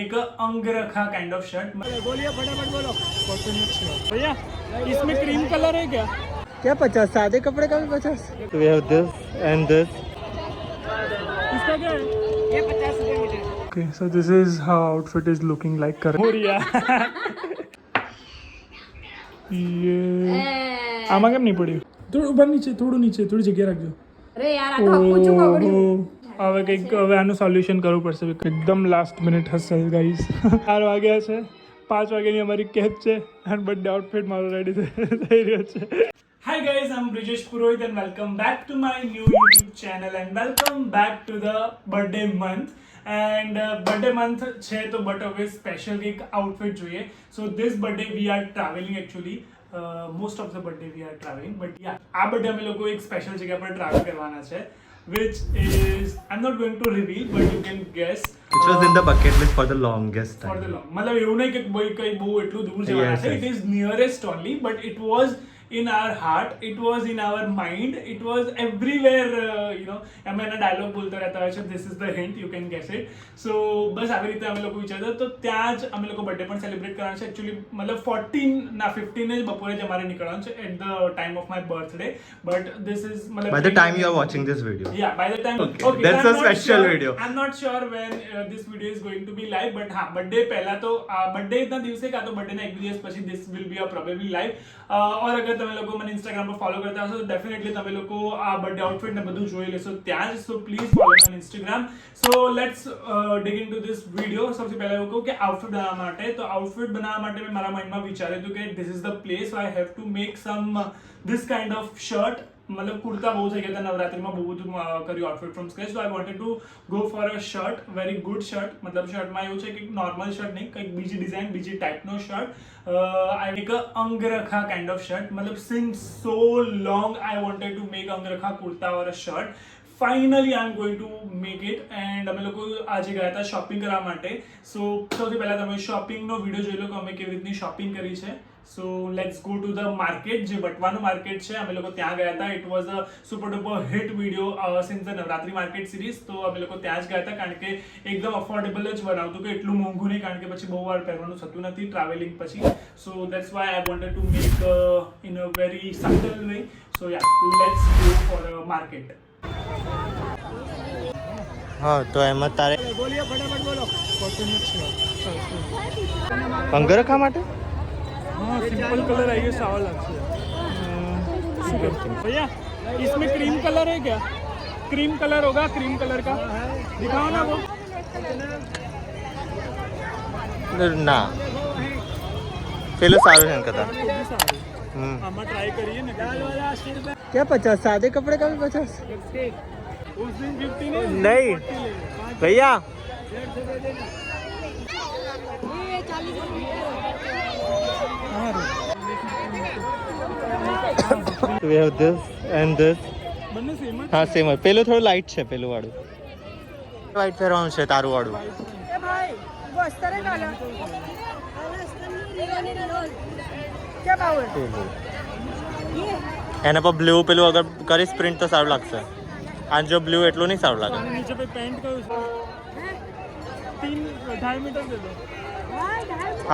एक अंगरखा kind of shirt. बोलिए फटाफट बोलो। भैया इसमें क्रीम कलर है क्या? क्या 50? सादे कपड़े का भी 50? We have this and this. इसका क्या है? ये 50 रुपए metre. Okay, so this is how outfit is looking like currently. ये આમાં કેમ નહીં પડ્યું? થોડું ઉપર નીચે, થોડું નીચે, થોડી જગ્યા રાખજો. અરે યાર આ તો આખું ચૂક પડ્યું. હવે કંઈક હવે આનું સોલ્યુશન કરવું પડશે. એકદમ લાસ્ટ મિનિટ હસલ ગાઈઝ. 4 વાગ્યા છે, 5 વાગ્યાની અમારી કેબ છે અને બર્થડે આઉટફિટ મારો રેડી થઈ રહ્યો છે. Hi guys, I'm Brijesh Purohit and welcome back to my new YouTube channel and welcome back to the birthday month. And birthday month છે તો but હવે સ્પેશિયલ એક આઉટફિટ જોઈએ. So this birthday we are traveling actually. Most of the birthday we are traveling, but yeah, આ birthday અમે લોકો એક special જગ્યા પર ટ્રાવેલ કરવાના છે, which is I'm not going to reveal, but you can guess. Which was in the bucket list for the longest time. For the long, मतलब એવું નહીં કે કઈ બહુ એટલું દૂર જવાના છે. It is nearest only, but it was in our heart, it was in our mind, it was everywhere. You know, અમે એના ડાયલોગ બોલતા રહેતા હોય છે. This is the hint, you can guess it. So બસ આવી રીતે અમે લોકો વિચારતા તો ત્યાં જ અમે લોકો બર્થડે પણ સેલિબ્રેટ કરવાના છે. એકચ્યુઅલી મતલબ 15 જ બપોરે જ અમારે નીકળવાનું છે at the time of my birthday, but this is મતલબ By the time you are watching this video. Yeah, by the time. Okay, that's a special video. I'm not sure when this video is going to be live, but हाँ birthday पहला तो birthday इतना દિવસે का तो birthday ना एक દિવસ પછી this will be a probably live. और अगर તમે લોકો મને ઇન્સ્ટાગ્રામ પર ફોલો કરતા હશો તો ડેફિનેટલી તમે લોકો આ બર્થડે આઉટફિટ ને બધું જોઈ લેશો ત્યાં જ. So please follow me on Instagram. So let's dig into this video. સૌથી પહેલા એવું કહું કે આઉટફિટ બનાવવા માટે, તો આઉટફિટ બનાવવા માટે મેં મારા માઇન્ડમાં વિચાર્યું હતું કે this is the place I have to make sum this kind of shirt. मतलब कुर्ता बहुत થઈ ગયા હતા નવરાત્રીમાં, બહુ બધું કર્યું આઉટફિટ ફ્રોમ સ્ક્રેચ. તો I wanted to go for a shirt, very good shirt. મતલબ શર્ટમાં એવું છે કે નોર્મલ શર્ટ નહીં, કંઈક બીજી ડિઝાઇન, બીજી ટાઈપનો shirt. I make a angrakha kind of shirt. મતલબ since so long I wanted to make angrakha kurta or a shirt. Finally I am going to make it. And અમે લોકો આજે ગયા હતા શોપિંગ કરવા માટે. સો સૌથી પહેલાં તમે શોપિંગનો વિડીયો જોઈ લો કે અમે કેવી રીતની શોપિંગ કરી છે. So let's go to the market. જે વટવાનું માર્કેટ છે અમે લોકો ત્યાં ગયા હતા. It was a super duper hit video since the Navratri market series. તો અમે લોકો ત્યાં જ ગયા હતા કારણ કે એકદમ અફોર્ડેબલ જ બનાવતું, કે એટલું મોંઘું નહીં, કારણ કે પછી બહુ વાર પહેરવાનું થતું નથી ટ્રાવેલિંગ પછી. સો that's why I wanted to make in a very subtle way. So yeah let's go for a market. હા તો એમાં તારે બોલિए फटाफट बोलो। અંગરખા માટે हाँ सिंपल कलर है, ये सावा लगता है. भैया इसमें क्रीम कलर है क्या? क्रीम कलर होगा, क्रीम कलर का दिखाओ ना वो। ના પેલો સારું છે કદા. આમાં ટ્રાય કરીએ ને. क्या 50? सादे कपड़े का भी 50? उस दिन 50 નહીં ભૈયા We have this and this. બંને સેમ જ. હા સેમ જ. પેલું થોડું લાઇટ છે, પેલું વાળું વ્હાઈટ પહેરવાનું છે તારું વાળું. એ ભાઈ वो अस्तर है काला क्या भाव है પેલું ये એના પર બ્લુ પેલું અગર કરીશ પ્રિન્ટ તો સારું લાગશે. આ જો બ્લુ એટલું નહીં સારું લાગે. અને નીચે पे પેન્ટ કયું છે? 3.5 મીટર દે દો.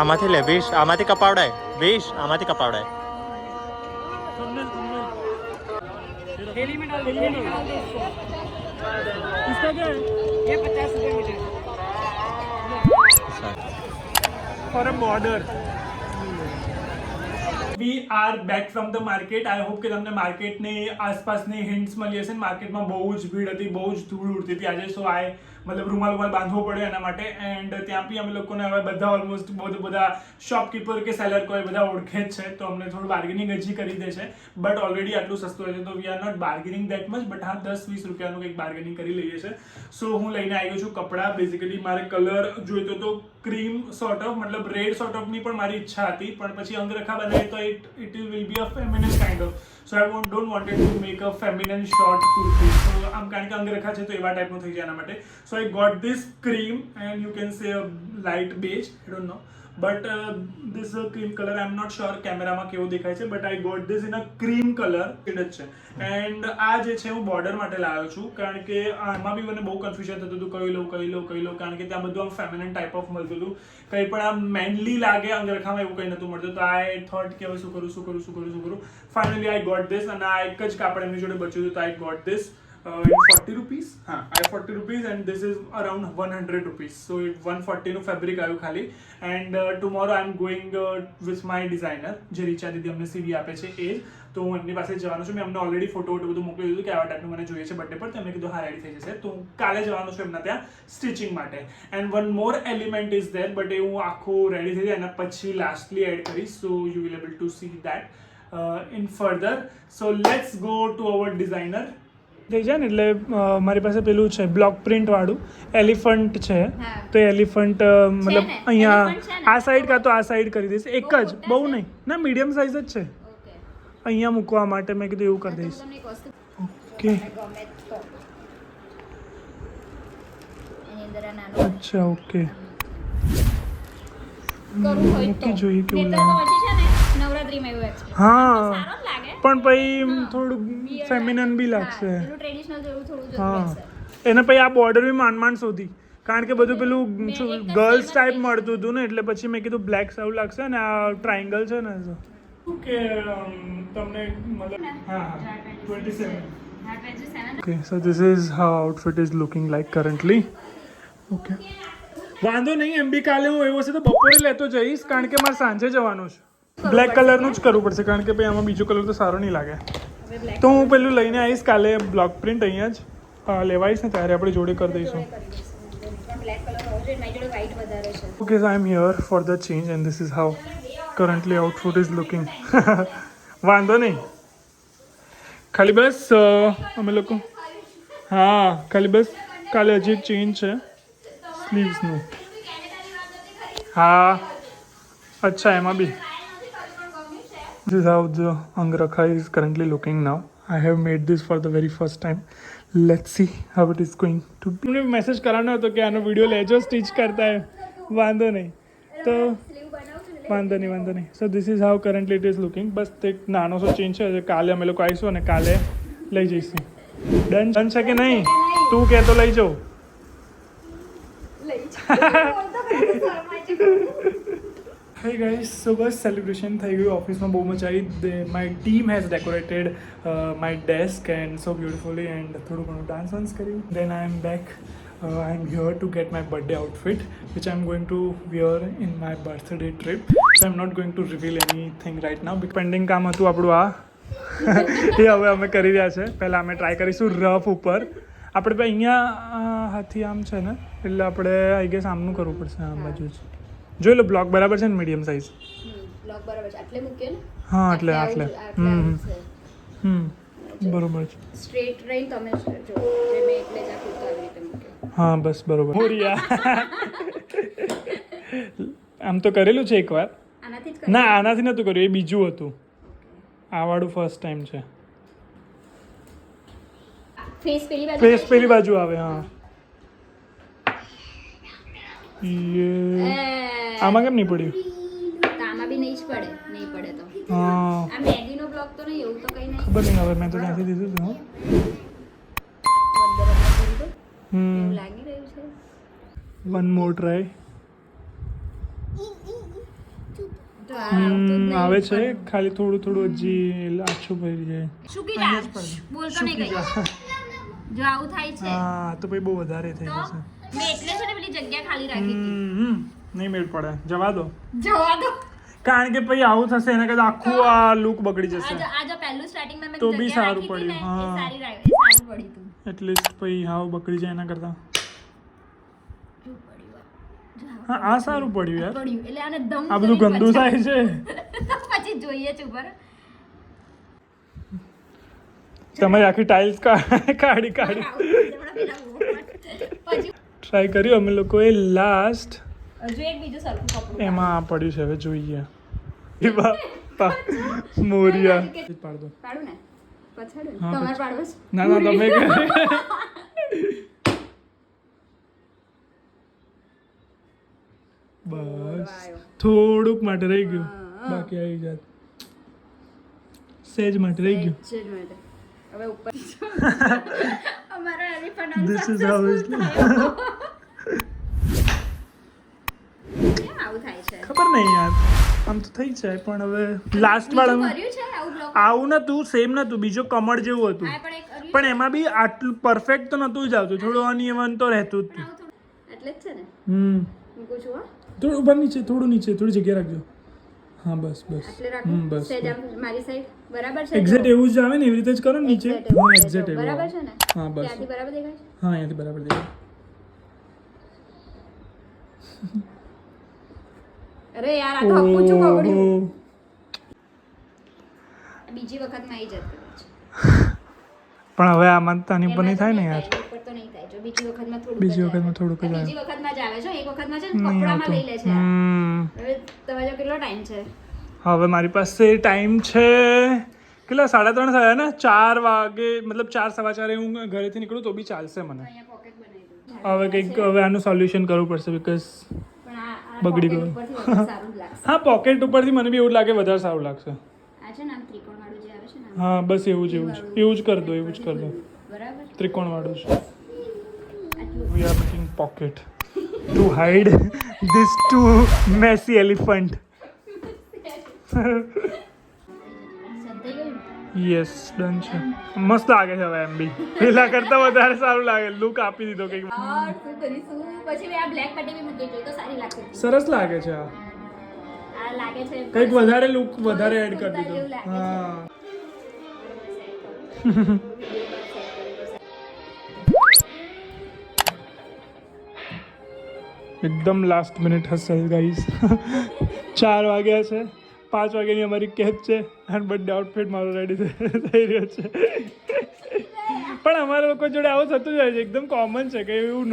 આમાંથી લે 20. આમાંથી કપાવડાય 20. આમાંથી કપાવડાય. थंबनेल थेली में डाल दो। इसका क्या है? ये 50 रुपए metre for a border. We are back from the market. I hope કે તમને માર્કેટની આસપાસની હિન્ટ્સ મળી હશે. માર્કેટમાં બહુ જ ભીડ હતી, બહુ જ ધૂળ ઉડતી હતી આજે. સો આઈ મતલબ રૂમાલ બાંધવો પડ્યો એના માટે. એન્ડ ત્યાં બી અમે લોકોને હવે બધા ઓલમોસ્ટ બધા શોપકીપર કે સેલર કોઈ બધા ઓળખે જ છે, તો અમને થોડું બાર્ગેનિંગ હજી કરી દે છે. બટ ઓલરેડી આટલું સસ્તું હોય છે તો we are not bargaining that much, but હા 10-20 રૂપિયાનું કંઈક બાર્ગેનિંગ કરી લઈએ છે. સો હું લઈને આવી ગયો છું કપડાં. બેઝિકલી મારે કલર જોઈતો તો ક્રીમ સોર્ટ ઓફ, મતલબ રેડ સોર્ટ ઓફની પણ મારી ઈચ્છા હતી, પણ પછી અંગરખા બનાવીએ તો it will be a feminine kind of. So I don't wanted to make a feminine short kurti. So આમ કારણ કે અંગરખા છે તો એવા ટાઈપનું થઈ જાય એના માટે. સો So I got this cream and you can say a light beige, I don't know. But this cream color, I'm not sure કેમેરામાં કેવો દેખાય છે, but I got this in a cream color જ છે. એન્ડ આ જે છે હું બોર્ડર માટે લાવ્યો છું, કારણ કે આમાં બી મને બહુ કન્ફ્યુઝન થતું હતું કઈ લઉં, કારણ કે ત્યાં બધું આમ ફેમિનિન ટાઈપ ઓફ મળતું હતું, કંઈ પણ આમ મેનલી લાગે અંગરખામાં એવું કંઈ નહોતું મળતું. તો આઈ થોટ કે હવે શું કરું. ફાઇનલી આઈ ગોટ ધીસ, અને આ એક જ કાપડ એમની જોડે બચ્યું હતું, તો I got this in 40 rupees. I 40 rupees and this is around 100 rupees. So 140 નું ફેબ્રિક આવ્યું ખાલી. And tomorrow I'm going with my designer, જે રીચા દીદી અમને સીવી આપે છે એ. તો હું એમની પાસે જવાનું છું. મેં અમને ઓલરેડી ફોટો બધું મોકલી દીધું કે આવા ટાઈપનું મને જોઈએ છે બર્થડે પર. તો એમને કીધું હા રેડી થઈ જશે. તો હું કાલે જવાનું છું એમના ત્યાં સ્ટિચિંગ માટે. And one more element is there, but એ હું આખું રેડી થઈ જાય એના પછી લાસ્ટલી એડ કરીશ. So you will able to see that in further. So let's go to our designer. થઈ જાય ને એટલે મારી પાસે પેલું છે બ્લોક પ્રિન્ટ વાળું એલિફન્ટ છે. તો એલિફન્ટ મતલબ અહીંયા આ સાઈડ કાં તો આ સાઈડ કરી દઈશ, એક જ, બહુ નહીં ના, મીડિયમ સાઇઝ જ છે. અહીંયા મૂકવા માટે મેં કીધું એવું કરી દઈશ. ઓકે, અચ્છા, ઓકે, મૂકી જોઈએ કેવું લાગે. હા, પણ પછી થોડું ફેમિનન બી લાગશે. હા, એને પછી આ બોર્ડર બી માંડ શોધી, કારણ કે બધું પેલું ગર્લ્સ ટાઈપ મળતું હતું ને, એટલે પછી મેં કીધું બ્લેક સારું લાગશે ને આ ટ્રાયંગલ છે ને. કે તમને મતલબ હા 27. Okay, so this is how outfit is looking like currently. Okay, વાંધો નહીં, એમ બી કાલે હું એવું હશે તો બપોરે લેતો જઈશ, કારણ કે મારે સાંજે જવાનું છે. બ્લેક કલરનું જ કરવું પડશે, કારણ કે પછી આમાં બીજો કલર તો સારો નહીં લાગે. તો હું પેલું લઈને આવીશ કાલે બ્લોક પ્રિન્ટ, અહીંયા જ લેવાઈશ ને ત્યારે આપણે જોડે કરી દઈશું. Okay, so I am here for the change and this is how currently outfit is looking. વાંધો નહીં, ખાલી બસ અમે લોકો ખાલી બસ કાલે હજી એક ચેન્જ છે સ્લીવ્સનું. હા, અચ્છા, એમાં બી this is how the angrakha is currently looking now. I have made this for the very first time. Let's see how it is going to be. मैंने मैसेज कराना હતો કે આનો વિડિયો લેજો સ્ટિચ કરતા હે. વાંધો નહીં, તો વાંધો નહીં. So this is how currently it is looking. બસ એક નાનો સો ચેન્જ છે, કાલે અમે લોકો આવીશું અને કાલે લઈ જઈશું. ડન છે કે નહીં? તું કે તો લઈ જાઉં. Hey guys, so બસ સેલિબ્રેશન થઈ ગયું, ઓફિસમાં બહુ મજા આવી. My team has decorated my desk and so beautifully, and થોડું ઘણું ડાન્સ વાન્સ કર્યું. Then I am back. I am here to get my birthday outfit which I am going to wear in my birthday trip. So I am not going to reveal anything right now. Pending કામ હતું આપણું આ એ હવે અમે કરી રહ્યા છે. પહેલાં અમે ટ્રાય કરીશું રફ ઉપર. આપણે અહીંયા હાથી આમ છે ને, એટલે આપણે આઈ ગેસ આમનું કરવું પડશે, આ બાજુ જ. જોઈ લો, બ્લોક બરાબર છે ને, મીડિયમ સાઇઝ. બ્લોક બરાબર છે, આટલે મૂકે ને. હા, આટલે બરોબર છે. સ્ટ્રેટ રેન તમે જો જે મેં એટલે જ આખું આવી રીતે મૂકે. હા, બસ બરોબર. મોરિયા આમ તો કરેલું છે એકવાર. આનાથી જ ના, આનાથી નહોતું કર્યું, એ બીજું હતું. આ વાળું ફર્સ્ટ ટાઈમ છે. ફેસ પેલી બાજુ આવે. હા, આમાં કેમ નહીં પડ્યું? આમાં બી નહીં જ પડે, નહીં પડે તો. હા, આ મેગીનો બ્લોક તો નહીં, એવું તો કંઈ નહીં. ખબર નહીં, હવે મેં તો ત્યાંથી દીધું હતું. એવું લાગી રહ્યું છે. One more try. તો આ આવતું જ નહીં. આવે છે, ખાલી થોડું હજી આછું પડી જાય. સુકી જા, બોલતો નહીં કઈ. જો આવું થાય છે હા, તો પછી બહુ વધારે થઈ તો જશે. મેં એટલે છે ને પેલી જગ્યા ખાલી રાખી હતી. નહીં મેળ પડે, જવા દો. જવા દો, કારણ કે પછી આવું થશે એના કરતા આખું આ લુક બગડી જશે. આ જો પહેલું સ્ટાર્ટિંગમાં મેં તો બી જગ્યા સારું રાખી હતી ને, પડ્યું. એ હા, સારું પડ્યું હતું. એટલીસ્ટ પછી હાવ બગડી જાય એના કરતા. જો પડ્યું. હા, આ સારું પડ્યું યાર. પડ્યું એટલે આને દમ આ બધું કરી ગંદુ પછી- થાય છે. પછી જોઈએ છે ઉપર. તમારી આખી ટાઇલ્સ કાઢી પછી ટ્રાય કર્યું અમે લોકોએ લાસ્ટ. હજુ એક બીજું સરખું કપડું એમાં આ પડ્યું છે, હવે જોઈએ. મોરિયા પાડ દો. પાડું ને, પછાડું ને? હા, તમારે પાડવું છે? ના તમે બસ થોડુંક માટે રહી ગયું, બાકી આવી જાત. સેજ માટે રહી ગયું. હવે ઉપર અમારો elephant This is how it કેમ આવું થાય છે? ખબર નહીં યાર, આમ તો થઈ જાય પણ હવે લાસ્ટ વાળામાં કર્યું છે આવું બ્લોગ? આવું નતું, સેમ નતું, બીજો કમળ જેવું હતું, આ પણ એક કર્યું પણ એમાં બી આટલું પરફેક્ટ તો નતું જ આવતું, થોડું અનિયમન તો રહેતું જ હતું. આવું થોડું એટલે જ છે ને. મૂકું છું હા. થોડું ઉપર નીચે, થોડું નીચે, થોડી જગ્યા રાખજો. હા બસ બસ. એટલે રાખું. બસ સેજ આમ મારી સાઈડ બરાબર છે? એક્ઝેક્ટ એવું જ આવે ને, એવી રીતે જ કરો ને નીચે. Exact હા એવું એક્ઝેક્ટ એવું બરાબર આવે. છે ને? હા બસ. ત્યાંથી બરાબર દેખાય છે? હા અહીંયાથી બરાબર દેખાય. અરે યાર આ તો પૂછું બગડ્યું. ઓહો. બીજી વખતમાં આવી જતું છે. પણ હવે આમાં તાની પર નહીં થાય ને યાર. ઉપર તો નહીં થાય. જો બીજી વખતમાં થોડુંક બીજી જ વખતમાં આવે. થોડુંક જ આવે. બીજી વખતમાં જ આવે છે. એક વખતમાં છે ને નહીં કપડામાં આવતું. લઈ લે છે. હવે તમારો કેટલો ટાઈમ છે? હવે મારી પાસે ટાઈમ છે કેટલા 3:30 થયા ને, 4 વાગે, મતલબ 4:15 હું ઘરેથી નીકળું તો બી ચાલશે મને. અહીંયા પોકેટ બનાવી દઉં. હવે કંઈક હવે આનું સોલ્યુશન કરવું પડશે બીકોઝ પણ આ બગડી pocket ગયું. ઉપરથી વધારે સારું જ લાગશે. હા પોકેટ ઉપરથી મને બી એવું લાગે વધારે સારું લાગશે. આ છે ને આમ ત્રિકોણવાળું જે આવે છે ને આમ. હા બસ એવું જ કરી દો, એવું જ કરી દો. બરાબર. ત્રિકોણવાળું છે. આટલું. We are making pocket to hide this two messy elephant. સદાઈ ગયું. યસ ડન છે. મસ્ત લાગે છે હવે એમ બી, પેલા કરતા વધારે સારું લાગે. લુક આપી દીધો કંઈક યાર શું કરીશું? પછી મેં આ બ્લેક પટ્ટી બી મૂકી જોઈ તો સારી લાગતી હતી. સરસ લાગે છે. આ આ લાગે છે કંઈક વધારે લુક વધારે એડ કરી એવું દીધો. લાગે છે. હા એકદમ લાસ્ટ મિનિટ હશે ગાઈઝ. 4 વાગ્યા છે, 5 વાગ્યાની અમારી કેબ છે અને બર્થડે આઉટફિટ મારો રેડી થઈ રહ્યો છે. પણ અમારા લોકો જોડે આવું થતું જાય છે, એકદમ કોમન છે કે એવું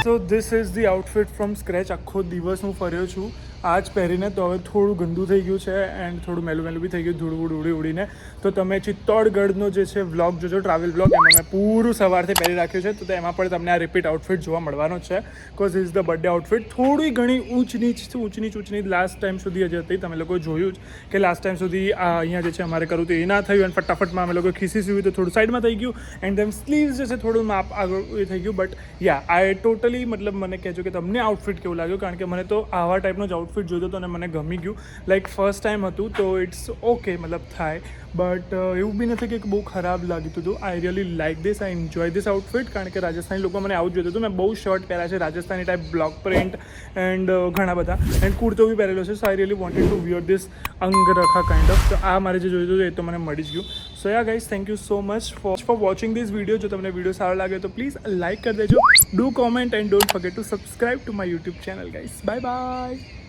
so this is the outfit from scratch. આખો દિવસ હું ફર્યો છું આ જ પહેરીને, તો હવે થોડું ગંદુ થઈ ગયું છે એન્ડ થોડું મેલું બી થઈ ગયું, ધૂળ વૂળ ઉડીને. તો તમે ચિત્તોડગઢનો જે છે વ્લોગ જોજો, ટ્રાવેલ વ્લોગ, એમાં મેં પૂરું સવારથી પહેરી રાખ્યું છે. તો એમાં પણ તમને આ રિપીટ આઉટફિટ જોવા મળવાનો જ છે, cause is the birthday outfit. થોડી ઘણી ઊંચ નીચ લાસ્ટ ટાઈમ સુધી જ હતી. તમે લોકો જોયું જ કે લાસ્ટ ટાઈમ સુધી અહીંયા જે છે અમારે કરવું તો એ ના થયું અને ફટાફટમાં અમે લોકો ખીસી સીવ્યું તો થોડું સાઈડમાં થઈ ગયું એન્ડ ધેન સ્લીવ્સ જે છે થોડું માપ આગળ એ થઈ ગયું. બટ યા આઈ ટોટલી, મતલબ મને કહેજો કે તમને આઉટફિટ કેવું લાગ્યું, કારણ કે મને તો આવા ટાઈપનો જ આઉટફિટ જોયો હતો અને મને ગમી ગયું. લાઈક ફર્સ્ટ ટાઈમ હતું તો ઇટ્સ ઓકે, મતલબ થાય. બટ એવું બી નથી કે બહુ ખરાબ લાગ્યું હતું. I really like this, I enjoy this outfit, કારણ કે રાજસ્થાની લોકો મને આવું જ જોતું હતું. મેં બહુ શર્ટ પહેર્યા છે Rajasthani type, block print and ઘણા બધા, એન્ડ કુર્તો બી પહેરેલો છે. So I really wanted to wear this angrakha kind of. તો આ મારે જે જોયું હતું એ તો મને મળી જ ગયું. So yeah guys, thank you so much for watching this video. જો તમને વિડીયો સારો લાગે તો પ્લીઝ લાઇક કરી દેજો, do comment and don't forget two subscribe to my YouTube channel guys. Bye bye.